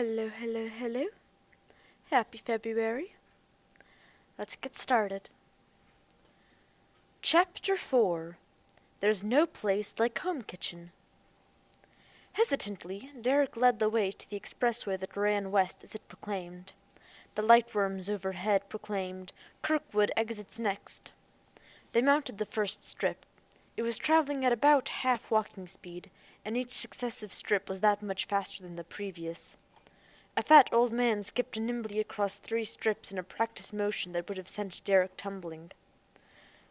Hello, hello, hello. Happy February. Let's get started. Chapter 4. There's No Place Like Home Kitchen. Hesitantly, Derek led the way to the expressway that ran west as it proclaimed. The lightworms overhead proclaimed, "Kirkwood exits next." They mounted the first strip. It was traveling at about half walking speed, and each successive strip was that much faster than the previous. A fat old man skipped nimbly across 3 strips in a practiced motion that would have sent Derek tumbling.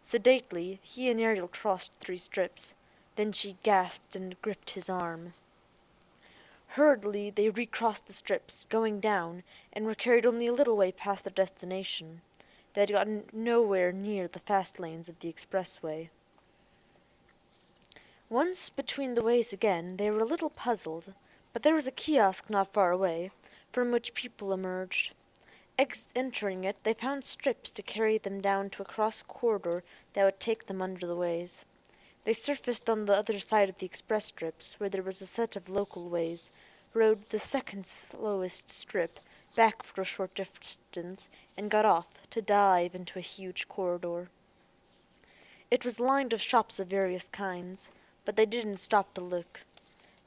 Sedately, he and Ariel crossed 3 strips. Then she gasped and gripped his arm. Hurriedly they recrossed the strips, going down, and were carried only a little way past their destination. They had gotten nowhere near the fast lanes of the expressway. Once between the ways again, they were a little puzzled, but there was a kiosk not far away, from which people emerged. Entering it, they found strips to carry them down to a cross corridor that would take them under the ways. They surfaced on the other side of the express strips, where there was a set of local ways, rode the second slowest strip back for a short distance, and got off, to dive into a huge corridor. It was lined with shops of various kinds, but they didn't stop to look.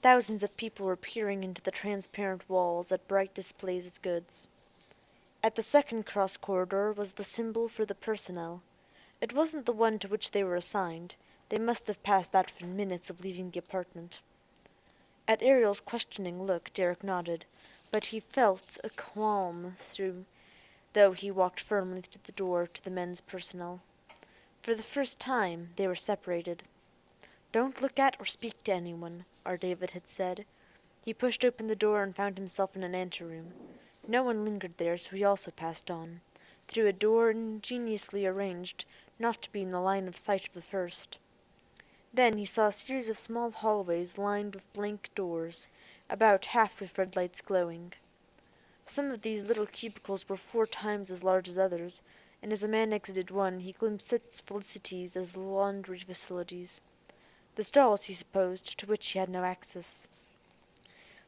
Thousands of people were peering into the transparent walls at bright displays of goods. At the second cross corridor was the symbol for the personnel. It wasn't the one to which they were assigned. They must have passed that within minutes of leaving the apartment. At Ariel's questioning look, Derek nodded, but he felt a qualm though he walked firmly to the door to the men's personnel. For the first time they were separated. "Don't look at or speak to anyone," our David had said. He pushed open the door and found himself in an anteroom. No one lingered there, so he also passed on, through a door ingeniously arranged not to be in the line of sight of the first. Then he saw a series of small hallways lined with blank doors, about half with red lights glowing. Some of these little cubicles were 4 times as large as others, and as a man exited one he glimpsed its felicities as laundry facilities. The stalls, he supposed, to which he had no access.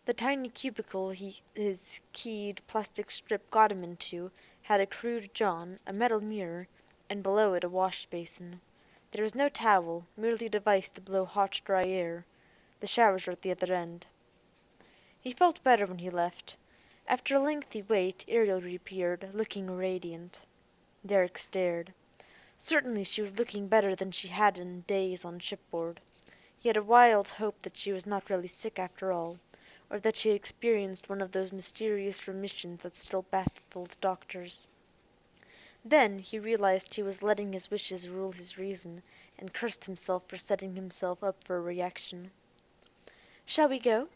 The tiny cubicle his keyed plastic strip got him into had a crude john, a metal mirror, and below it a wash basin. There was no towel, merely a device to blow hot, dry air. The showers were at the other end. He felt better when he left. After a lengthy wait, Ariel reappeared, looking radiant. Derek stared. Certainly she was looking better than she had in days on shipboard. He had a wild hope that she was not really sick after all, or that she had experienced one of those mysterious remissions that still baffled doctors. Then he realized he was letting his wishes rule his reason, and cursed himself for setting himself up for a reaction. "Shall we go?"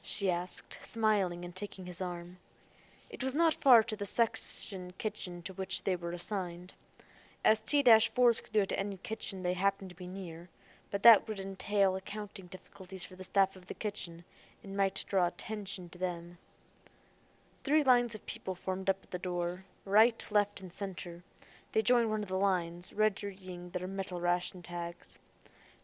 she asked, smiling and taking his arm. It was not far to the section kitchen to which they were assigned, as T-4s could go to any kitchen they happened to be near, but that would entail accounting difficulties for the staff of the kitchen, and might draw attention to them. 3 lines of people formed up at the door, right, left, and center. They joined one of the lines, readying their metal ration tags.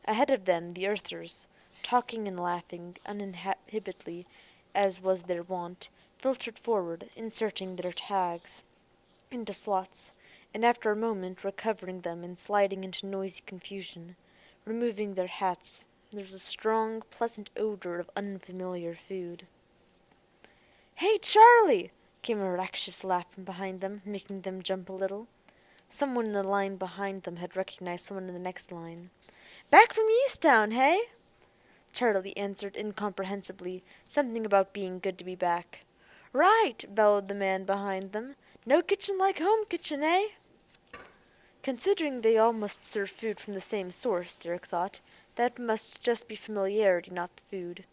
Ahead of them the earthers, talking and laughing uninhibitedly as was their wont, filtered forward, inserting their tags into slots, and after a moment recovering them and sliding into noisy confusion, removing their hats. There was a strong, pleasant odor of unfamiliar food. "Hey, Charlie!" came a raucous laugh from behind them, making them jump a little. Someone in the line behind them had recognized someone in the next line. "Back from Easttown, hey?" Charlie answered incomprehensibly, something about being good to be back. "Right!" bellowed the man behind them. "No kitchen like home kitchen, eh?" Considering they all must serve food from the same source, Derek thought, that must just be familiarity, not the food.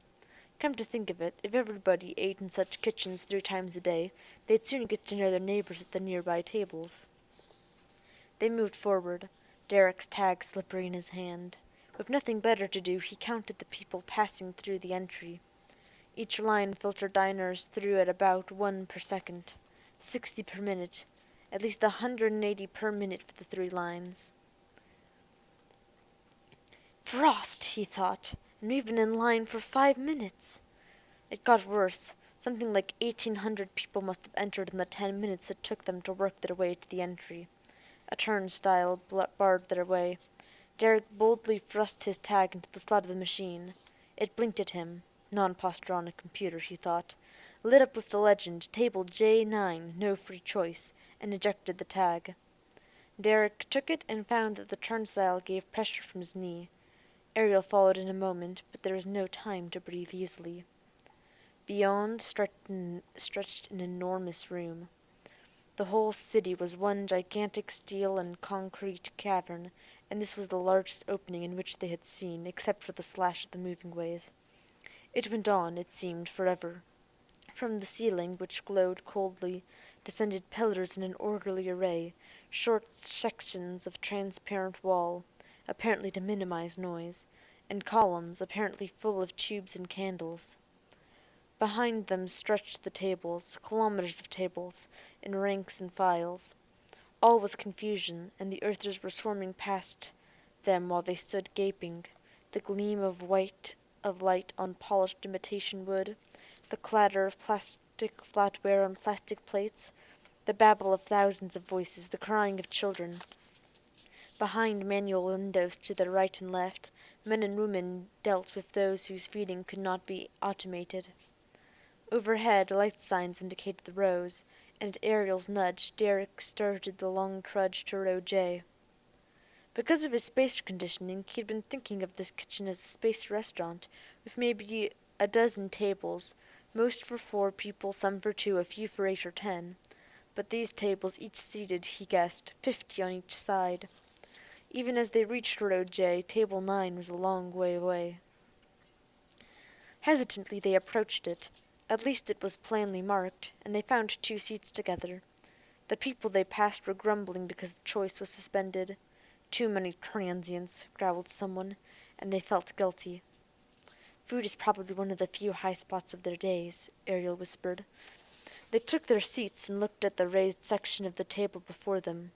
Come to think of it, if everybody ate in such kitchens 3 times a day, they'd soon get to know their neighbors at the nearby tables. They moved forward, Derek's tag slippery in his hand. With nothing better to do, he counted the people passing through the entry. Each line filtered diners through at about 1 per second, 60 per minute, at least 180 per minute for the 3 lines. "Frost!" he thought, "and we've been in line for 5 minutes." It got worse. Something like 1,800 people must have entered in the 10 minutes it took them to work their way to the entry. A turnstile barred their way. Derek boldly thrust his tag into the slot of the machine. It blinked at him. Non-posture on a computer, he thought. Lit up with the legend, Table J9, no free choice, and ejected the tag. Derek took it and found that the turnstile gave pressure from his knee. Ariel followed in a moment, but there was no time to breathe easily. Beyond stretched an enormous room. The whole city was one gigantic steel and concrete cavern, and this was the largest opening in which they had seen, except for the slash of the moving ways. It went on, it seemed, forever. From the ceiling, which glowed coldly, descended pillars in an orderly array, short sections of transparent wall, apparently to minimize noise, and columns, apparently full of tubes and candles. Behind them stretched the tables, kilometers of tables, in ranks and files. All was confusion, and the earthers were swarming past them while they stood gaping, the gleam of light on polished imitation wood, the clatter of plastic flatware on plastic plates, the babble of thousands of voices, the crying of children. Behind manual windows to their right and left, men and women dealt with those whose feeding could not be automated. Overhead, light signs indicated the rows, and at Ariel's nudge, Derek started the long trudge to row J. Because of his space conditioning, he had been thinking of this kitchen as a space restaurant, with maybe a dozen tables, most for 4 people, some for 2, a few for 8 or 10. But these tables each seated, he guessed, 50 on each side. Even as they reached row J, table 9 was a long way away. Hesitantly they approached it. At least it was plainly marked, and they found 2 seats together. The people they passed were grumbling because the choice was suspended. Too many transients, growled someone, and they felt guilty. Food is probably one of the few high spots of their days, Ariel whispered. They took their seats and looked at the raised section of the table before them.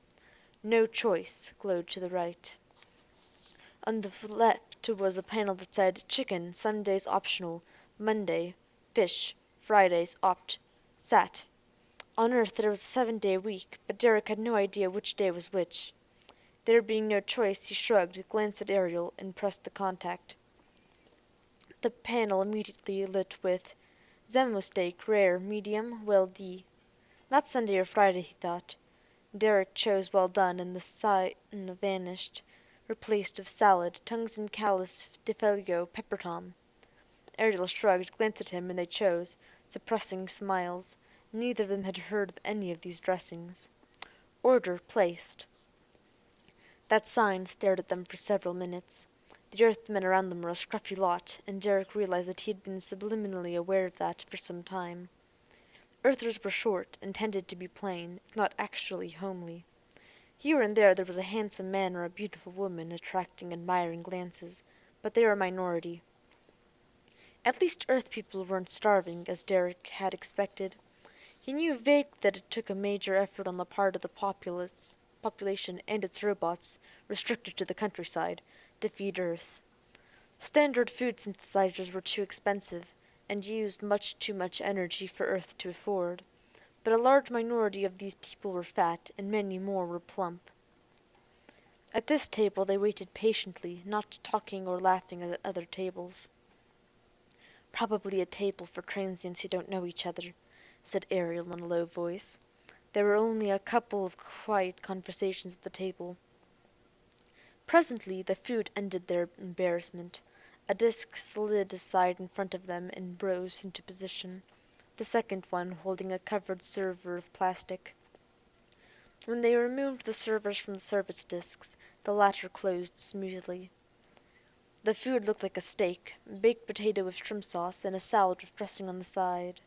No choice glowed to the right. On the left was a panel that said, Chicken, some days optional, Monday, fish, Fridays opt, sat. On Earth there was a 7-day week, but Derek had no idea which day was which. There being no choice, he shrugged, glanced at Ariel, and pressed the contact. The panel immediately lit with Zemo steak, rare, medium, well D. Not Sunday or Friday, he thought. Derek chose well done, and the sign vanished, replaced with salad, tongues and callus, defaglio, pepper tom. Ariel shrugged, glanced at him, and they chose, suppressing smiles. Neither of them had heard of any of these dressings. Order placed. That sign stared at them for several minutes. The Earthmen around them were a scruffy lot, and Derek realized that he had been subliminally aware of that for some time. Earthers were short, and tended to be plain, if not actually homely. Here and there was a handsome man or a beautiful woman attracting admiring glances, but they were a minority. At least Earth people weren't starving, as Derek had expected. He knew vaguely that it took a major effort on the part of the population and its robots, restricted to the countryside, to feed Earth. Standard food synthesizers were too expensive, and used much too much energy for Earth to afford. But a large minority of these people were fat, and many more were plump. At this table they waited patiently, not talking or laughing at other tables. Probably a table for transients who don't know each other, said Ariel in a low voice. There were only a couple of quiet conversations at the table. Presently the food ended their embarrassment. A disk slid aside in front of them and rose into position, the second one holding a covered server of plastic. When they removed the servers from the service disks, the latter closed smoothly. The food looked like a steak, baked potato with shrimp sauce, and a salad with dressing on the side.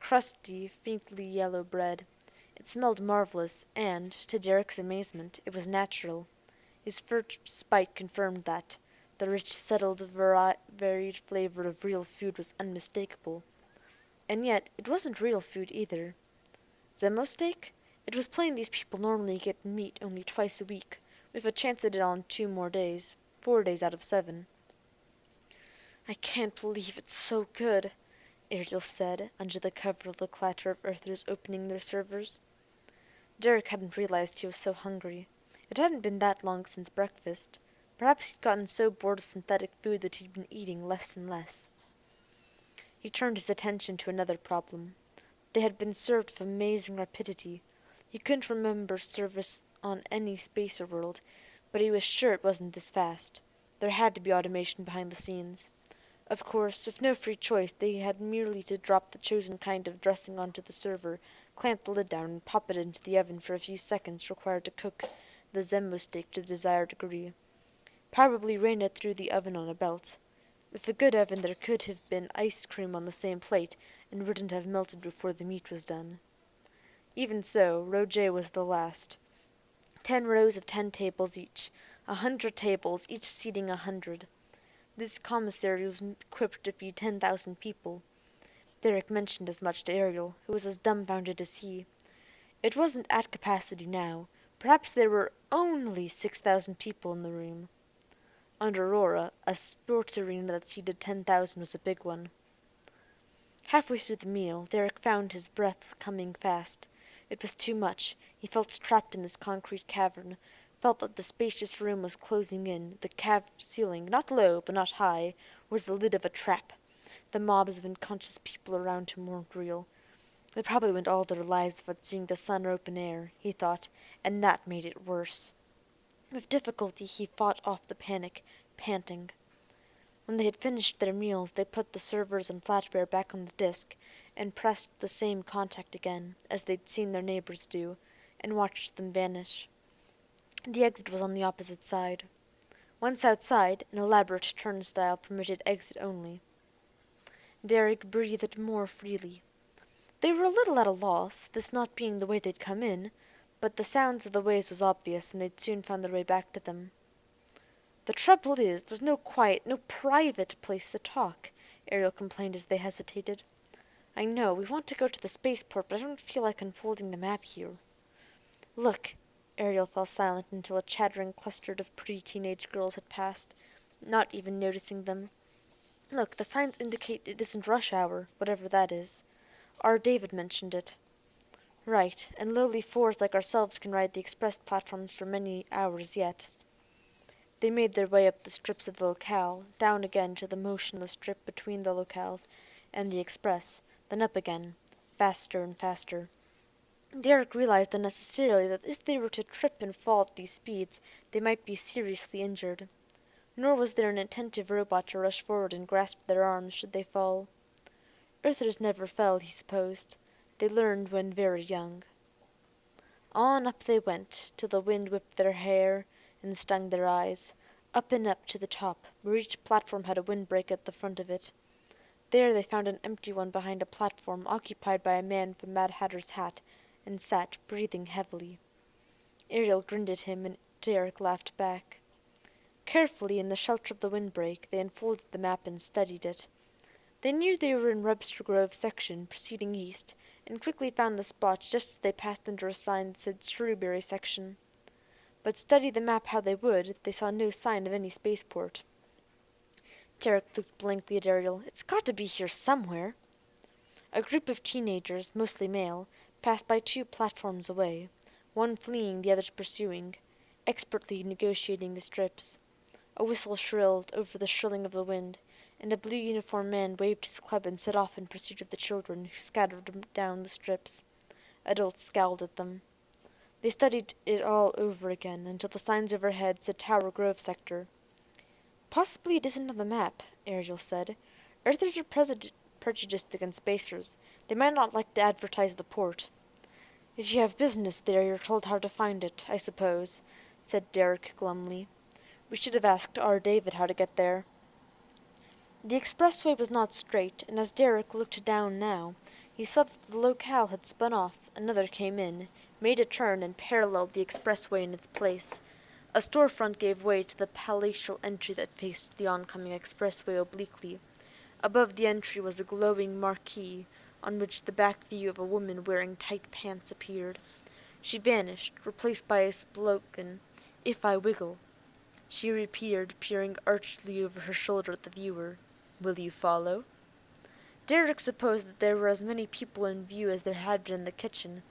Crusty, faintly yellow bread. It smelled marvelous, and, to Derek's amazement, it was natural. His first bite confirmed that. The rich, settled, varied flavor of real food was unmistakable. And yet, it wasn't real food either. Zemo steak? It was plain these people normally get meat only twice a week, with a chance at it on 2 more days, 4 days out of 7. I can't believe it's so good, Ariel said, under the cover of the clatter of Earthers opening their servers. Derek hadn't realized he was so hungry. It hadn't been that long since breakfast. Perhaps he'd gotten so bored of synthetic food that he'd been eating less and less. He turned his attention to another problem. They had been served with amazing rapidity. He couldn't remember service on any spacer world, but he was sure it wasn't this fast. There had to be automation behind the scenes. Of course, with no free choice, they had merely to drop the chosen kind of dressing onto the server, clamp the lid down, and pop it into the oven for a few seconds required to cook the Zemmo steak to the desired degree. Probably ran it through the oven on a belt. With a good oven there could have been ice cream on the same plate, and wouldn't have melted before the meat was done. Even so, row J was the last. 10 rows of 10 tables each. 100 tables, each seating 100. This commissary was equipped to feed 10,000 people. Derek mentioned as much to Ariel, who was as dumbfounded as he. It wasn't at capacity now. Perhaps there were only 6,000 people in the room. On Aurora, a sports arena that seated 10,000 was a big one. Halfway through the meal, Derek found his breath coming fast. It was too much. He felt trapped in this concrete cavern, felt that the spacious room was closing in. The cave ceiling, not low but not high, was the lid of a trap. The mobs of unconscious people around him weren't real. They probably went all their lives without seeing the sun or open air, he thought, and that made it worse. With difficulty he fought off the panic, panting. When they had finished their meals, they put the servers and flatware back on the disk, and pressed the same contact again, as they'd seen their neighbors do, and watched them vanish. The exit was on the opposite side. Once outside, an elaborate turnstile permitted exit only. Derek breathed more freely. They were a little at a loss, this not being the way they'd come in, but the sounds of the waves was obvious, and they'd soon find their way back to them. "The trouble is, there's no quiet, no private place to talk," Ariel complained as they hesitated. "I know, we want to go to the spaceport, but I don't feel like unfolding the map here." "Look." Ariel fell silent until a chattering cluster of pretty teenage girls had passed, not even noticing them. "Look, the signs indicate it isn't rush hour, whatever that is. Our David mentioned it." "Right, and lowly fours like ourselves can ride the express platforms for many hours yet." They made their way up the strips of the locale, down again to the motionless strip between the locales and the express, then up again, faster and faster. Derek realized unnecessarily that if they were to trip and fall at these speeds, they might be seriously injured. Nor was there an attentive robot to rush forward and grasp their arms should they fall. Earthers never fell, he supposed. They learned when very young. On up they went, till the wind whipped their hair and stung their eyes, up and up to the top, where each platform had a windbreak at the front of it. There they found an empty one behind a platform occupied by a man with a Mad Hatter's hat, and sat, breathing heavily. Ariel grinned at him, and Derek laughed back. Carefully, in the shelter of the windbreak, they unfolded the map and studied it. They knew they were in Webster Grove section, proceeding east, and quickly found the spot just as they passed under a sign that said Shrewsbury section. But study the map how they would, they saw no sign of any spaceport. Derek looked blankly at Ariel. "It's got to be here somewhere." A group of teenagers, mostly male, passed by 2 platforms away, one fleeing, the others pursuing, expertly negotiating the strips. A whistle shrilled over the shrilling of the wind, and a blue-uniformed man waved his club and set off in pursuit of the children, who scattered down the strips. Adults scowled at them. They studied it all over again, until the signs overhead said Tower Grove sector. "Possibly it isn't on the map," Ariel said. "Earthers are prejudiced against spacers. They might not like to advertise the port." "If you have business there, you're told how to find it, I suppose," said Derek glumly. "We should have asked our David how to get there." The expressway was not straight, and as Derek looked down now, he saw that the locale had spun off, another came in, made a turn, and paralleled the expressway in its place. A storefront gave way to the palatial entry that faced the oncoming expressway obliquely. Above the entry was a glowing marquee, on which the back view of a woman wearing tight pants appeared. She vanished, replaced by a slogan, "If I wiggle." She reappeared, peering archly over her shoulder at the viewer. "Will you follow?" Derek supposed that there were as many people in view as there had been in the kitchen,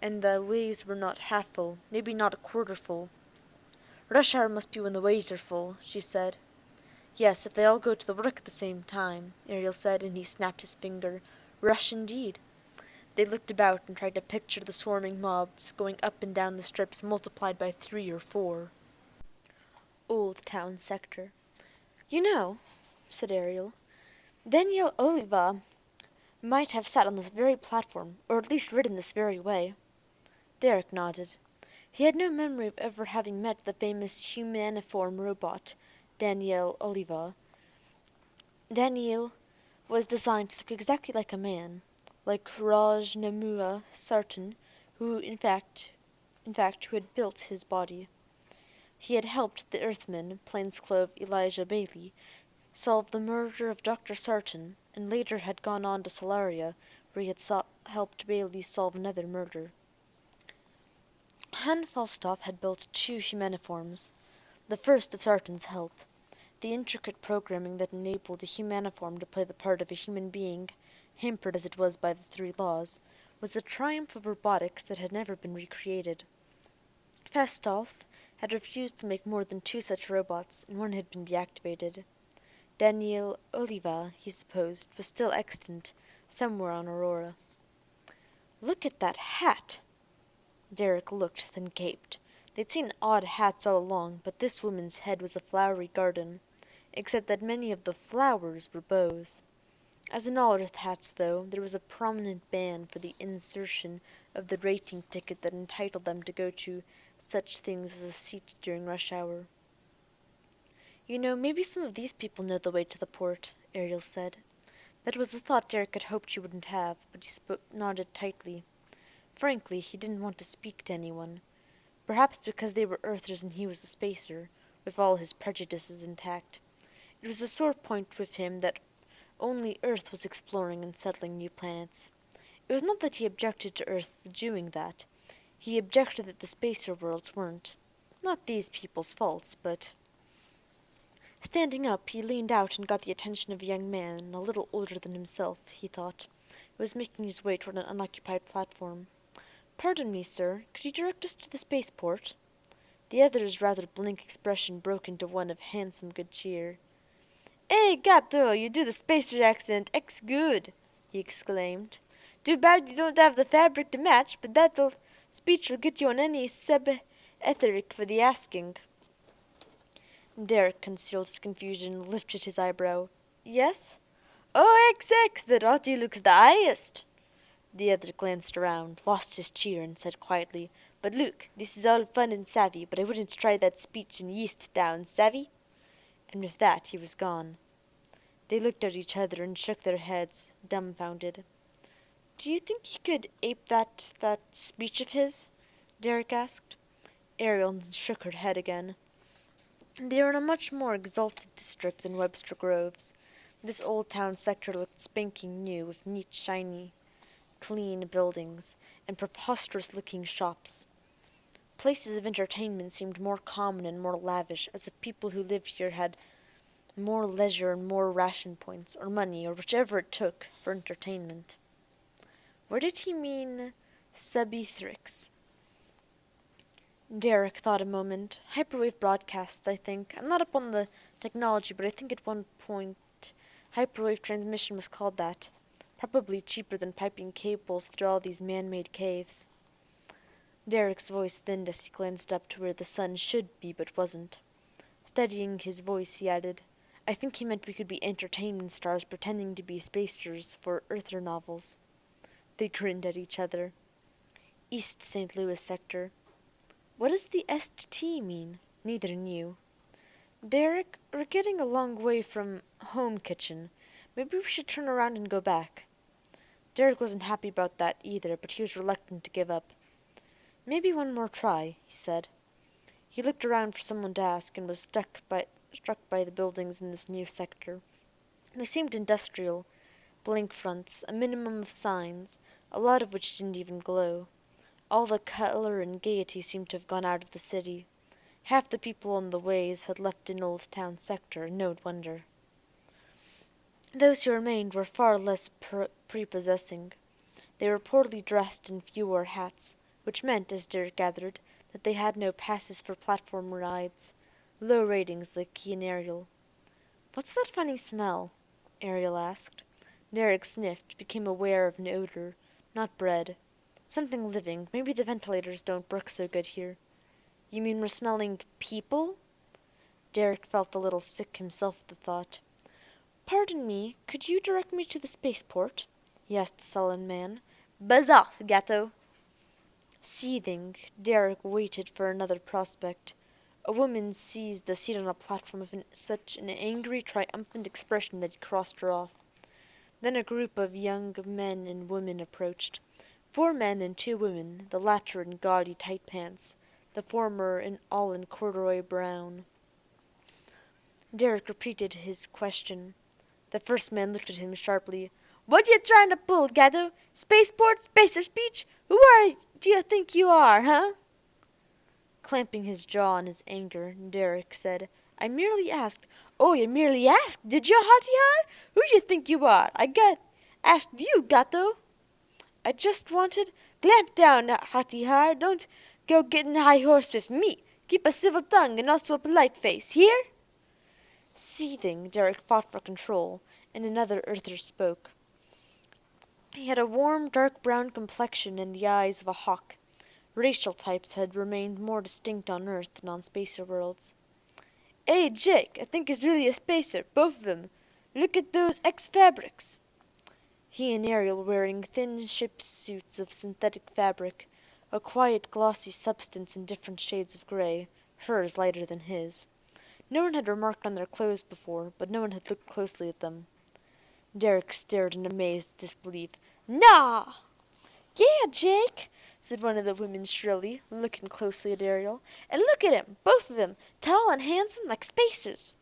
and the ways were not half full, maybe not a quarter full. "Rush hour must be when the ways are full," she said. "Yes, if they all go to the work at the same time," Ariel said, and he snapped his finger. "Rush indeed." They looked about and tried to picture the swarming mobs going up and down the strips multiplied by 3 or 4. Old Town Sector. "You know," said Ariel, "Daniel Oliva might have sat on this very platform, or at least ridden this very way." Derek nodded. He had no memory of ever having met the famous humaniform robot, Daniel Oliva. Daniel was designed to look exactly like a man, like Rajneemurra Sartan, who in fact who had built his body. He had helped the Earthman, plainclothes Elijah Bailey, solve the murder of Dr. Sartan, and later had gone on to Solaria, where he had helped Bailey solve another murder. Han Falstaff had built 2 humaniforms, the first of Sartan's help. The intricate programming that enabled a humaniform to play the part of a human being, hampered as it was by the 3 laws, was a triumph of robotics that had never been recreated. Falstaff had refused to make more than 2 such robots, and one had been deactivated. Daniel Oliva, he supposed, was still extant, somewhere on Aurora. "Look at that hat!" Derek looked, then gaped. They'd seen odd hats all along, but this woman's head was a flowery garden, except that many of the flowers were bows. As in all Earth hats, though, there was a prominent band for the insertion of the rating ticket that entitled them to go to such things as a seat during rush hour. "You know, maybe some of these people know the way to the port," Ariel said. That was a thought Derek had hoped she wouldn't have, but he nodded tightly. Frankly, he didn't want to speak to anyone. Perhaps because they were Earthers and he was a spacer, with all his prejudices intact. It was a sore point with him that only Earth was exploring and settling new planets. It was not that he objected to Earth doing that. He objected that the spacer worlds weren't. Not these people's faults, but... Standing up, he leaned out and got the attention of a young man, a little older than himself, he thought, who was making his way toward an unoccupied platform. "Pardon me, sir, could you direct us to the spaceport?" The other's rather blank expression broke into one of handsome good cheer. "Eh, Gato, you do the spacer accent ex good!" he exclaimed. "Too bad you don't have the fabric to match, but that speech'll get you on any sub-etheric for the asking." Derek concealed his confusion and lifted his eyebrow. "Yes?" "Oh, XX, the Rotty looks the highest." The other glanced around, lost his cheer, and said quietly, "But look, this is all fun and savvy, but I wouldn't try that speech in Yeast Town, savvy?" And with that he was gone. They looked at each other and shook their heads, dumbfounded. "Do you think you could ape that speech of his?" Derek asked. Ariel shook her head again. They were in a much more exalted district than Webster Groves. This old town sector looked spanking new, with neat, shiny, clean buildings, and preposterous-looking shops. Places of entertainment seemed more common and more lavish, as if people who lived here had more leisure and more ration points, or money, or whichever it took, for entertainment. Where did he mean sub-etherix? Derek thought a moment. Hyperwave broadcasts, I think. I'm not up on the technology, but I think at one point hyperwave transmission was called that. Probably cheaper than piping cables through all these man-made caves. Derek's voice thinned as he glanced up to where the sun should be but wasn't. Steadying his voice, he added, "I think he meant we could be entertainment stars pretending to be spacers for Earther novels." They grinned at each other. East St. Louis sector. What does the ST mean? Neither knew. "Derek, we're getting a long way from home kitchen. Maybe we should turn around and go back." Derek wasn't happy about that either, but he was reluctant to give up. "Maybe one more try," he said. He looked around for someone to ask, and was struck by the buildings in this new sector. They seemed industrial, blank fronts, a minimum of signs, a lot of which didn't even glow. All the color and gaiety seemed to have gone out of the city. Half the people on the ways had left in Old Town sector, and no wonder. Those who remained were far less prepossessing. They were poorly dressed and few wore hats, which meant, as Derek gathered, that they had no passes for platform rides. Low ratings like he and Ariel. "What's that funny smell?" Ariel asked. Derek sniffed, became aware of an odor. Not bread. Something living. Maybe the ventilators don't work so good here. "You mean we're smelling people?" Derek felt a little sick himself at the thought. "Pardon me, could you direct me to the spaceport?" he asked the sullen man. "Buzz off, gato." Seething, Derek waited for another prospect. A woman seized a seat on a platform with such an angry, triumphant expression that he crossed her off. Then a group of young men and women approached. 4 men and 2 women, the latter in gaudy tight pants, the former all in corduroy brown. Derek repeated his question. The first man looked at him sharply. "What you trying to pull, gato? Spaceport? Spacer speech? Who do you think you are, huh?" Clamping his jaw in his anger, Derek said, "I merely asked—" "Oh, you merely asked, did you, hotty heart? Who d'ye think you are? Asked you, gato." "I just wanted—" "Clamp down, hotty heart. Don't go getting high horse with me. Keep a civil tongue and also a polite face. Hear?" Seething, Derek fought for control, and another earther spoke. He had a warm, dark brown complexion and the eyes of a hawk. Racial types had remained more distinct on Earth than on spacer worlds. "Hey, Jake, I think he's really a spacer, both of 'em. Look at those X-fabrics." He and Ariel were wearing thin ship's suits of synthetic fabric, a quiet, glossy substance in different shades of gray, hers lighter than his. No one had remarked on their clothes before, but no one had looked closely at them. Derek stared in amazed disbelief. "Naw!" "Yeah, Jake," said one of the women shrilly, looking closely at Ariel. "And look at 'em, both of 'em, tall and handsome like spacers."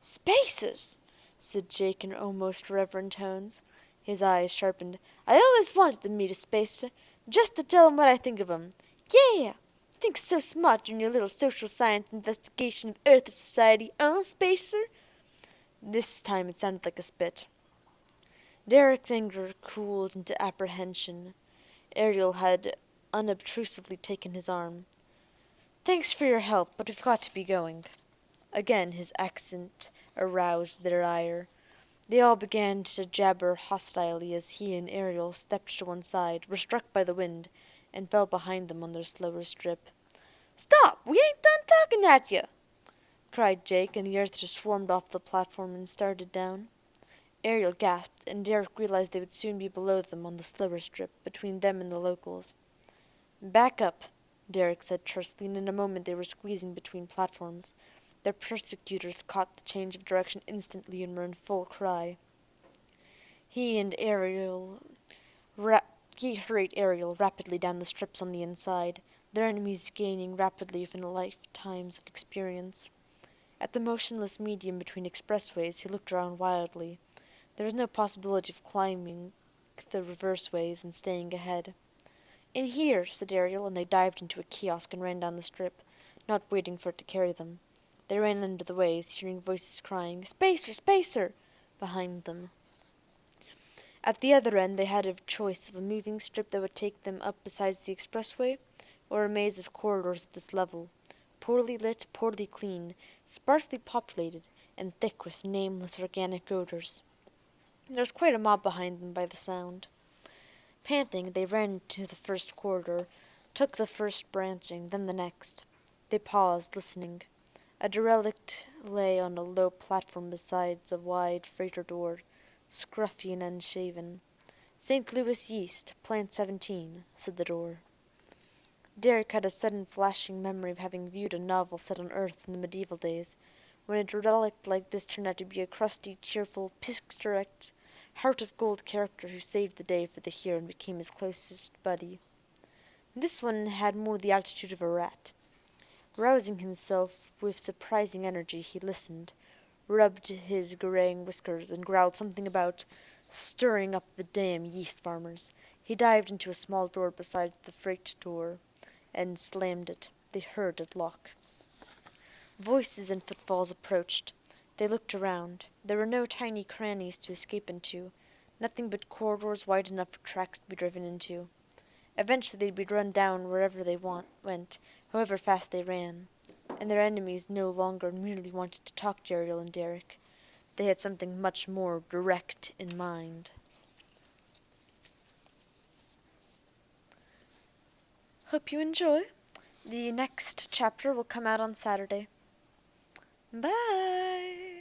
"Spacers!" said Jake in almost reverent tones. His eyes sharpened. "I always wanted to meet a spacer, just to tell 'em what I think of 'em. Yeah! Think so smart in your little social science investigation of Earth society, spacer?" This time it sounded like a spit. Derek's anger cooled into apprehension. Ariel had unobtrusively taken his arm. "Thanks for your help, but we've got to be going." Again his accent aroused their ire. They all began to jabber hostilely as he and Ariel stepped to one side, were struck by the wind, and fell behind them on their slower strip. "Stop! We ain't done talking at you!" cried Jake, and the earthers swarmed off the platform and started down. Ariel gasped, and Derek realized they would soon be below them on the slower strip, between them and the locals. "Back up," Derek said tersely, and in a moment they were squeezing between platforms. Their persecutors caught the change of direction instantly and were in full cry. He hurried Ariel rapidly down the strips on the inside, their enemies gaining rapidly within lifetimes of experience. At the motionless medium between expressways he looked around wildly. There was no possibility of climbing the reverse ways and staying ahead. "In here," said Ariel, and they dived into a kiosk and ran down the strip, not waiting for it to carry them. They ran under the ways, hearing voices crying, "Spacer! Spacer!" behind them. At the other end they had a choice of a moving strip that would take them up beside the expressway, or a maze of corridors at this level, poorly lit, poorly clean, sparsely populated, and thick with nameless organic odors. There was quite a mob behind them by the sound. Panting, they ran into the first corridor, took the first branching, then the next. They paused, listening. A derelict lay on a low platform beside a wide freighter door, scruffy and unshaven. "St. Louis Yeast, Plant 17," said the door. Derek had a sudden flashing memory of having viewed a novel set on Earth in the medieval days, when a derelict like this turned out to be a crusty, cheerful, picturesque, heart-of-gold character who saved the day for the hero and became his closest buddy. This one had more the attitude of a rat. Rousing himself with surprising energy, he listened, rubbed his graying whiskers, and growled something about "stirring up the damn yeast farmers." He dived into a small door beside the freight door and slammed it. They heard it lock. Voices and footfalls approached. They looked around. There were no tiny crannies to escape into, nothing but corridors wide enough for tracks to be driven into. Eventually they'd be run down wherever they went, however fast they ran. And their enemies no longer merely wanted to talk to Ariel and Derek. They had something much more direct in mind. Hope you enjoy. The next chapter will come out on Saturday. Bye!